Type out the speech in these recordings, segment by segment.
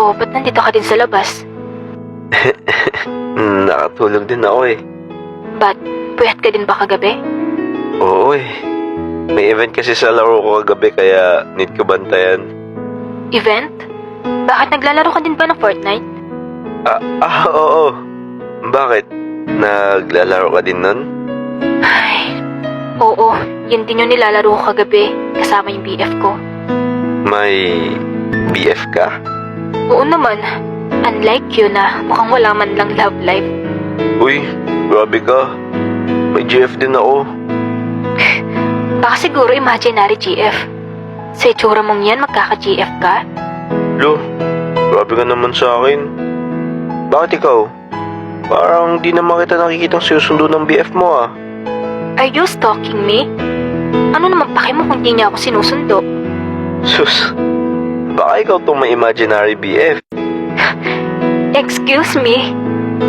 O ba't nandito ka din sa labas? Nakatulog din ako eh. Ba't? Puyat ka din ba kagabi? Oo eh. May event kasi sa laro ko kagabi kaya need ko bantayan. Event? Bakit naglalaro ka din ba ng Fortnite? Oo. Bakit? Naglalaro ka din nun? Ay, oo. Yun din yung nilalaro ko kagabi. Kasama yung BF ko. May BF ka? Oo naman. Unlike you na mukhang wala man lang love life. Uy, grabe ka. May GF din ako. Baka siguro imaginary GF. Sa itsura mong yan, magkaka-GF ka? Lo, grabe ka naman sa akin. Bakit ikaw? Parang di naman kita nakikitang sinusundo ng BF mo ah. Are you stalking me? Ano naman pake mo kung di niya ako sinusundo? Sus, baka ikaw tong may imaginary BF. Excuse me?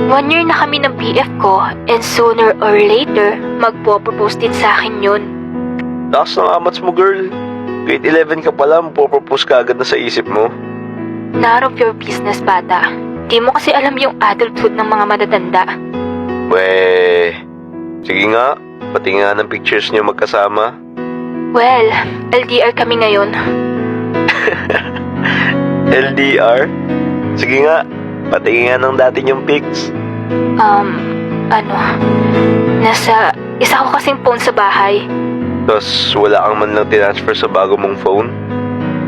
1 year na kami ng BF ko and sooner or later, magpo-propose din sa akin yun. Taas ng amats mo, girl. Grade 11 ka pa lang, propose ka agad na sa isip mo. None of your business, bata. Di mo kasi alam yung adulthood ng mga matatanda. Weh, sige nga, pati nga ng pictures niyo magkasama. Well, LDR kami ngayon. LDR? Sige nga, pati nga ng dati niyong pics. Nasa isa ko kasing phone sa bahay. Tapos wala kang man lang transfer sa bago mong phone?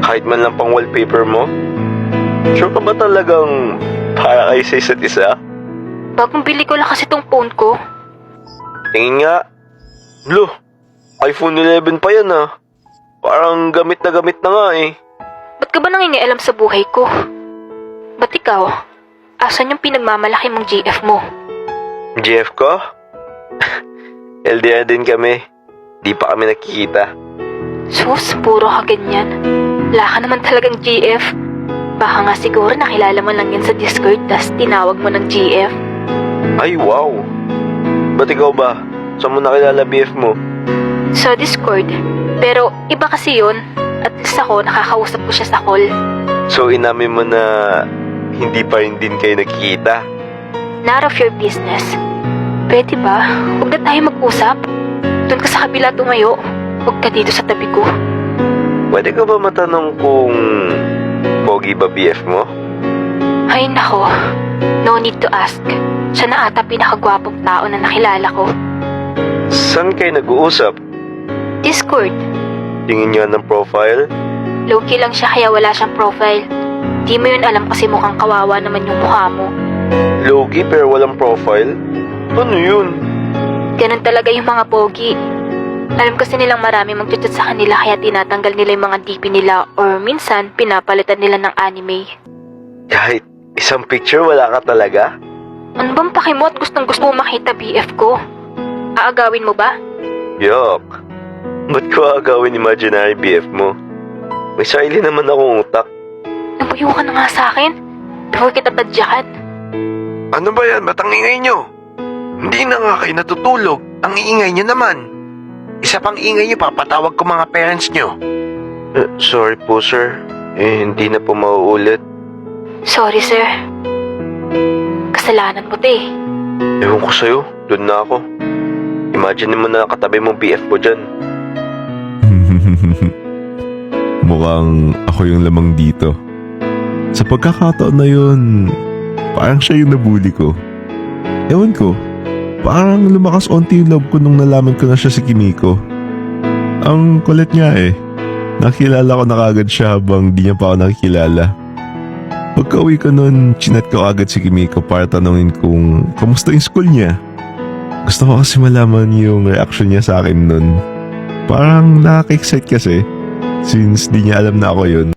Kahit man lang pang wallpaper mo? Sure ka ba talagang para kayo sa isa't isa? Bagong bili ko lang kasi tong phone ko. Tingin nga. Lo, iPhone 11 pa yan ah. Parang gamit na nga eh. Ba't ka ba nangingialam sa buhay ko? Ba't ikaw? Asan yung pinagmamalaki mong GF mo? GF ko? LDR din kami. Di pa kami nakikita. Sus, puro ka ganyan. Wala ka naman talagang GF. Baka nga siguro nakilala mo lang yan sa Discord tas tinawag mo ng GF. Ay, wow. Ba't ikaw ba? Saan mo nakilala BF mo? Sa Discord. Pero iba kasi yun. At least ako, nakakausap ko siya sa call. So inamin mo na hindi pa rin din kayo nakikita? None of your business. Pwede ba? Huwag na tayo mag-usap. Doon ka sa kabila tumayo. Huwag ka dito sa tabi ko. Pwede ka ba matanong kung pogi ba BF mo? Ay nako. No need to ask. Siya na ata pinakagwapong tao na nakilala ko. Saan kayo nag-uusap? Discord. Tingin niya ng profile? Low-key lang siya kaya wala siyang profile. Di mo yun alam kasi mukhang kawawa naman yung mukha mo. Logi pero walang profile? Ano yun? Ganun talaga yung mga pogi. Alam kasi nilang marami mag-chat sa kanila kaya tinatanggal nila yung mga DP nila or minsan pinapalitan nila ng anime. Kahit isang picture wala ka talaga? Ano bang pakimot? Gustong gusto mo makita BF ko? Aagawin mo ba? Yok. Ba't ko agawin imaginary BF mo? May sarili naman akong utak. Nabuyo ka na nga sa akin. Before kita tadyakan. Ano ba yan? Ba't ang ingay nyo? Hindi na nga kayo natutulog. Ang iingay nyo naman. Isa pang ingay nyo, papatawag ko mga parents nyo. Sorry po sir. Hindi na po mauulit. Sorry sir. Kasalanan mo to eh. Ewan ko sa'yo. Doon na ako. Imagine mo na katabi mong BF ko dyan. Mukhang ako yung lamang dito. Sa pagkakataon na yun, parang siya yung nabully ko. Ewan ko, parang lumakas onti yung love ko nung nalaman ko na siya si Kimiko. Ang kulit niya eh. Nakilala ko na kagad siya habang di niya pa ako nakikilala. Pagka-uwi ko nun, chinat ko agad si Kimiko para tanungin kung kamusta yung school niya. Gusto ko kasi malaman yung reaction niya sa akin nun. Parang nakaka-excite kasi since di niya alam na ako yun.